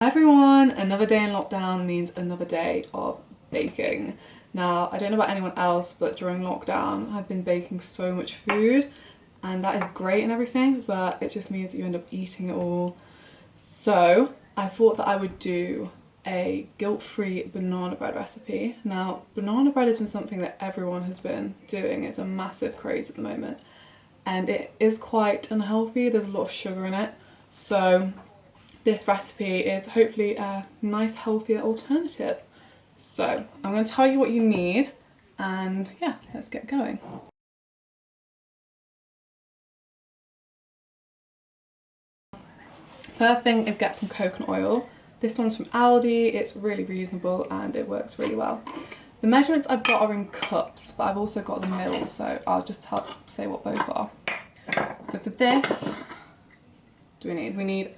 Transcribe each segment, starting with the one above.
Hi everyone, another day in lockdown means another day of baking. Now, I don't know about anyone else, but during lockdown I've been baking so much food and that is great and everything, but it just means that you end up eating it all. So I thought that I would do a guilt-free banana bread recipe. Now, banana bread has been something that everyone has been doing. It's a massive craze at the moment and it is quite unhealthy. There's a lot of sugar in it. So this recipe is hopefully a nice, healthier alternative. So I'm going to tell you what you need and yeah, let's get going. First thing is get some coconut oil. This one's from Aldi, it's really reasonable and it works really well. The measurements I've got are in cups, but I've also got the mils, so I'll just say what both are. So for this, we need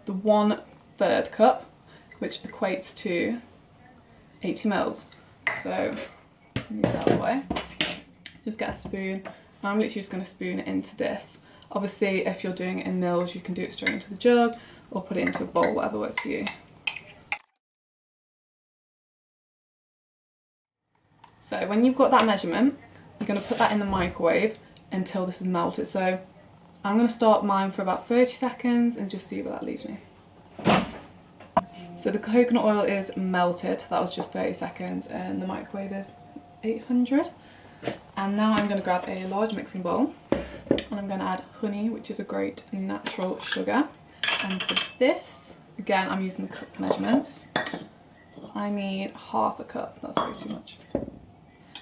the 1/3 cup, which equates to 80 mils. So move that out of the way. Just get a spoon, and I'm literally just going to spoon it into this. Obviously, if you're doing it in mils, you can do it straight into the jug or put it into a bowl, whatever works for you. So when you've got that measurement, you're going to put that in the microwave until this is melted. So I'm going to start mine for about 30 seconds and just see where that leaves me. So the coconut oil is melted, that was just 30 seconds, and the microwave is 800. And now I'm going to grab a large mixing bowl and I'm going to add honey, which is a great natural sugar. And for this, again, I'm using the cup measurements. I need half a cup, that's way too much,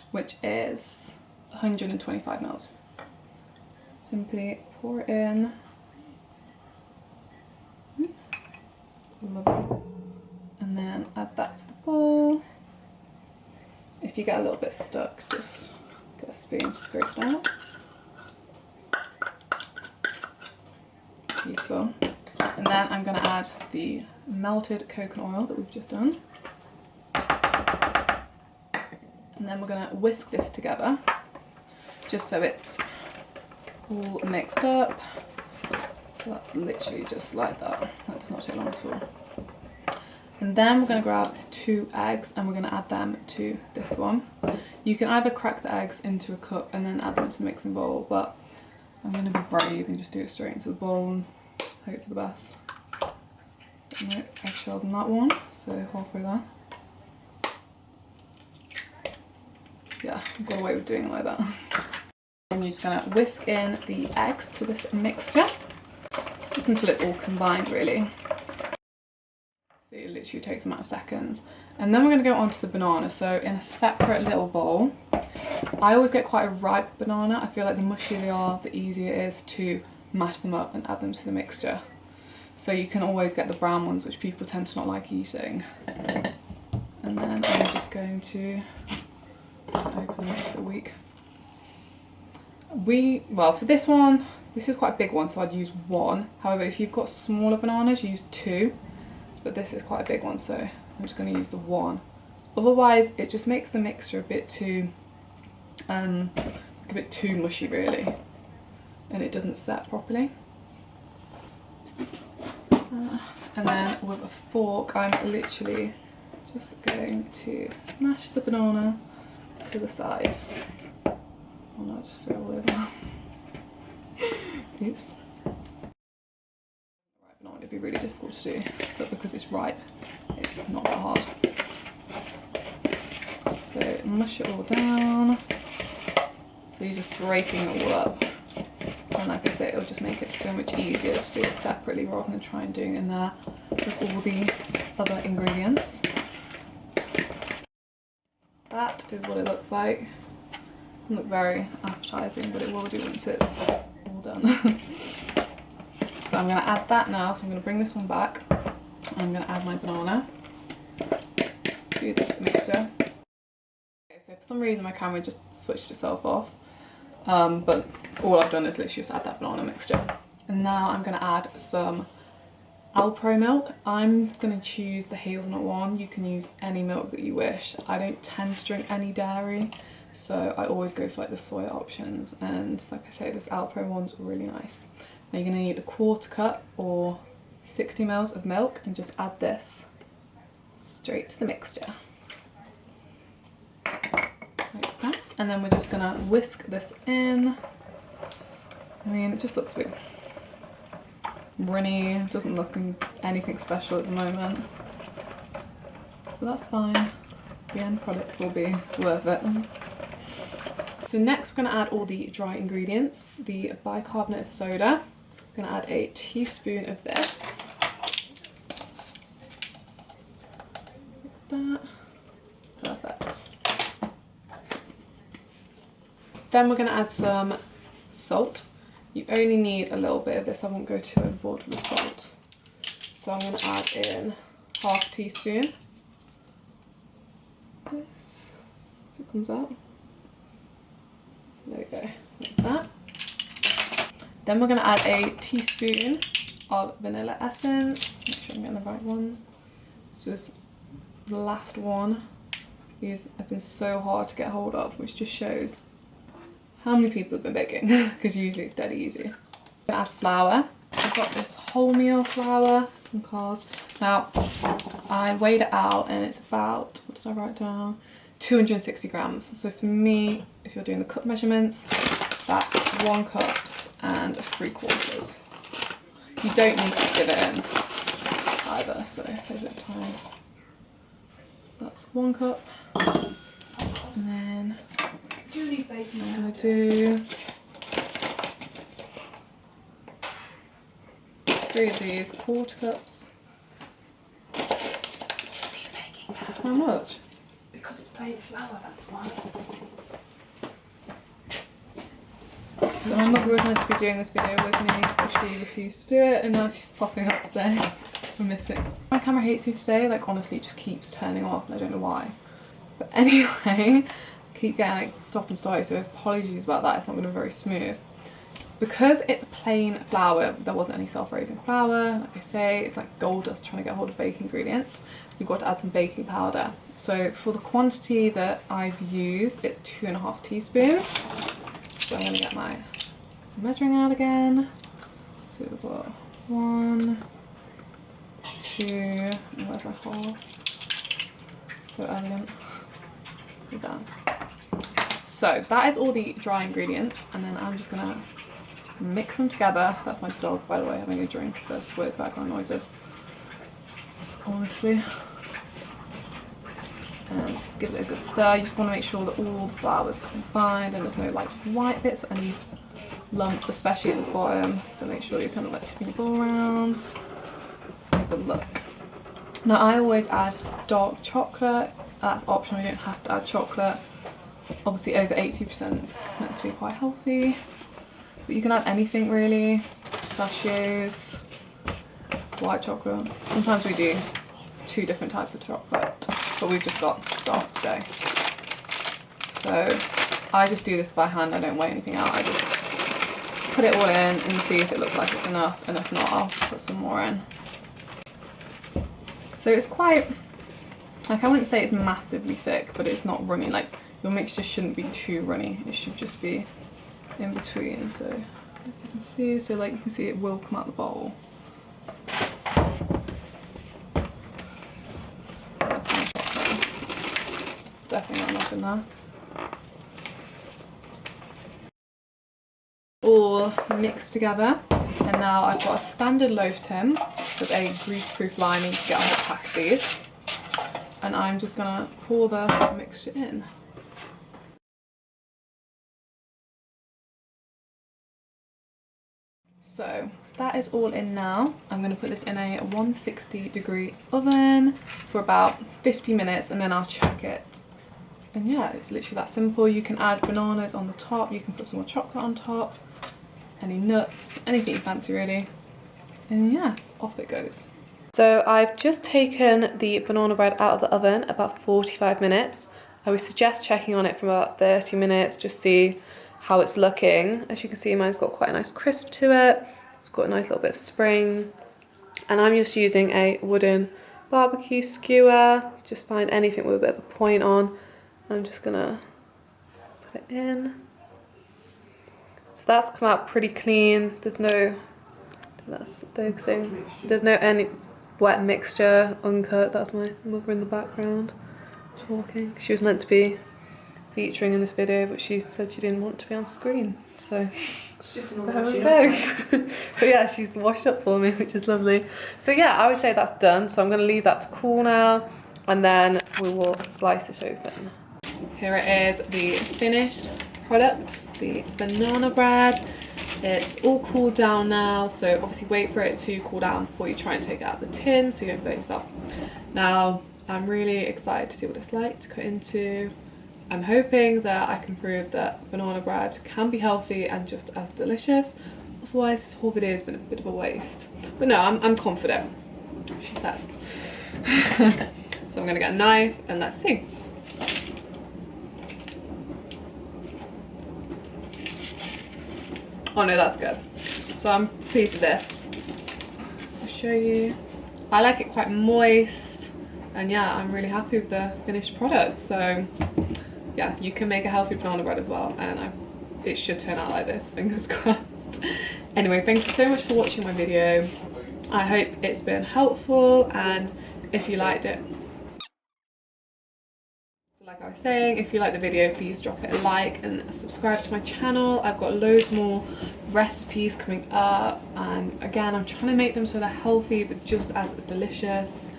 which is 125 mils. Simply pour it in. Lovely. And then add that to the bowl. If you get a little bit stuck, just get a spoon to scrape it out. Useful. And then I'm going to add the melted coconut oil that we've just done. And then we're going to whisk this together, just so it's all mixed up. So that's literally just like that. That does not take long at all. And then we're going to grab 2 eggs and we're going to add them to this one. You can either crack the eggs into a cup and then add them into the mixing bowl, but I'm going to be brave and just do it straight into the bowl and hope for the best. No eggshells in that one, so halfway there. Yeah, I've got away with doing it like that. And you're just going to whisk in the eggs to this mixture, just until it's all combined really. So it literally takes a matter of seconds. And then we're going to go on to the banana. So in a separate little bowl, I always get quite a ripe banana. I feel like the mushier they are, the easier it is to mash them up and add them to the mixture. So you can always get the brown ones, which people tend to not like eating. And then I'm just going to open it the week. Well, for this one, this is quite a big one, so I'd use 1. However, if you've got smaller bananas, use 2. But this is quite a big one, so I'm just going to use the 1. Otherwise, it just makes the mixture a bit too mushy really, and it doesn't set properly. And then with a fork, I'm literally just going to mash the banana to the side. Oh no, I just threw it all over. Oops. Ripe banana would be really difficult to do, but because it's ripe, it's not that hard. So mush it all down. So you're just breaking it all up. And like I say, it'll just make it so much easier to do it separately rather than try and doing it in there with all the other ingredients. That is what it looks like. It doesn't look very appetizing, but it will do once it's all done. So I'm going to add that now. So I'm going to bring this one back. And I'm going to add my banana to this mixture. Okay, so for some reason my camera just switched itself off. But all I've done is literally just add that banana mixture. And now I'm going to add some Alpro milk. I'm going to choose the hazelnut one. You can use any milk that you wish. I don't tend to drink any dairy, so I always go for like the soy options. And like I say, this Alpro one's really nice. Now you're going to need a 1/4 cup or 60 ml of milk and just add this straight to the mixture. Like that. And then we're just gonna whisk this in. I mean, it just looks a bit runny, it doesn't look anything special at the moment. But that's fine. The end product will be worth it. So next we're going to add all the dry ingredients. The bicarbonate of soda. I'm going to add a teaspoon of this. Like that. Perfect. Then we're going to add some salt. You only need a little bit of this. I won't go too overboard with the salt. So I'm going to add in half a teaspoon. This, so it comes out. There we go, like that. Then we're going to add a teaspoon of vanilla essence. Make sure I'm getting the right ones. This was the last one. These have been so hard to get hold of, which just shows how many people have been baking, because usually it's dead easy. I'm going to add flour. I've got this wholemeal flour from Cars. Now, I weighed it out and it's about, what did I write down? 260 grams. So for me, if you're doing the cup measurements, that's 1 cup and 3/4. You don't need to give it in either, so save a bit of time. That's 1 cup. And then I'm gonna do 3 of these 1/4 cups. How much? Because it's plain flour, that's why. So my mother was meant to be doing this video with me, but she refused to do it, and now she's popping up saying we're missing. My camera hates me today, like honestly it just keeps turning off and I don't know why. But anyway, I keep getting like stop and start, so apologies about that, it's not going to be very smooth. Because it's plain flour, there wasn't any self-raising flour, like I say, it's like gold dust trying to get hold of baking ingredients. You've got to add some baking powder. So for the quantity that I've used, it's 2.5 teaspoons. So I'm going to get my measuring out again. So we've got 1, 2, and where's my half? So elegant. We're done. So that is all the dry ingredients, and then I'm just going to mix them together. That's my dog, by the way, having a drink. There's weird background noises. Honestly. And just give it a good stir. You just want to make sure that all the flour's combined and there's no like white bits or any lumps, especially at the bottom. So make sure you're kind of like tipping your bowl around. Have a good look. Now I always add dark chocolate. That's optional, you don't have to add chocolate. Obviously over 80% is meant to be quite healthy. But you can add anything really. Pistachios, white chocolate. Sometimes we do 2 different types of chocolate, but we've just got dark today. So I just do this by hand, I don't weigh anything out. I just put it all in and see if it looks like it's enough, and if not I'll put some more in. So it's quite, like I wouldn't say it's massively thick, but it's not runny. Like your mixture shouldn't be too runny, it should just be in between. So if you can see, so like you can see it will come out the bowl. That's my chocolate. Definitely not enough in there. All mixed together, and now I've got a standard loaf tin with a grease-proof lining to get a whole pack of these, and I'm just gonna pour the mixture in. So that is all in now. I'm going to put this in a 160-degree oven for about 50 minutes and then I'll check it. And yeah, it's literally that simple. You can add bananas on the top, you can put some more chocolate on top, any nuts, anything you fancy really. And yeah, off it goes. So I've just taken the banana bread out of the oven about 45 minutes. I would suggest checking on it for about 30 minutes, just see how it's looking. As you can see, mine's got quite a nice crisp to it. It's got a nice little bit of spring. And I'm just using a wooden barbecue skewer. Just find anything with a bit of a point on. I'm just gonna put it in. So that's come out pretty clean. There's no That's focusing. There's no any wet mixture, uncut. That's my mother in the background talking. She was meant to be featuring in this video, but she said she didn't want to be on screen, so there we go. But yeah, she's washed up for me, which is lovely. So yeah, I would say that's done. So I'm going to leave that to cool now, and then we will slice it open. Here it is, the finished product, the banana bread. It's all cooled down now, so obviously wait for it to cool down before you try and take it out of the tin so you don't burn yourself. Now, I'm really excited to see what it's like to cut into. I'm hoping that I can prove that banana bread can be healthy and just as delicious. Otherwise, this whole video has been a bit of a waste. But no, I'm confident, she says. So I'm gonna get a knife and let's see. Oh no, that's good. So I'm pleased with this. I'll show you. I like it quite moist, and yeah, I'm really happy with the finished product. So yeah, you can make a healthy banana bread as well, and it should turn out like this, fingers crossed. Anyway, thank you so much for watching my video. I hope it's been helpful, and if you liked it, like I was saying, if you like the video, please drop it a like and subscribe to my channel. I've got loads more recipes coming up, and again, I'm trying to make them so they're healthy but just as delicious.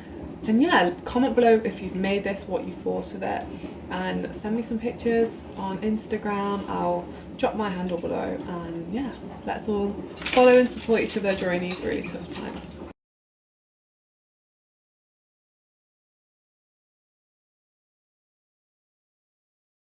And yeah, comment below if you've made this, what you thought of it, and send me some pictures on Instagram. I'll drop my handle below, and yeah, let's all follow and support each other during these really tough times.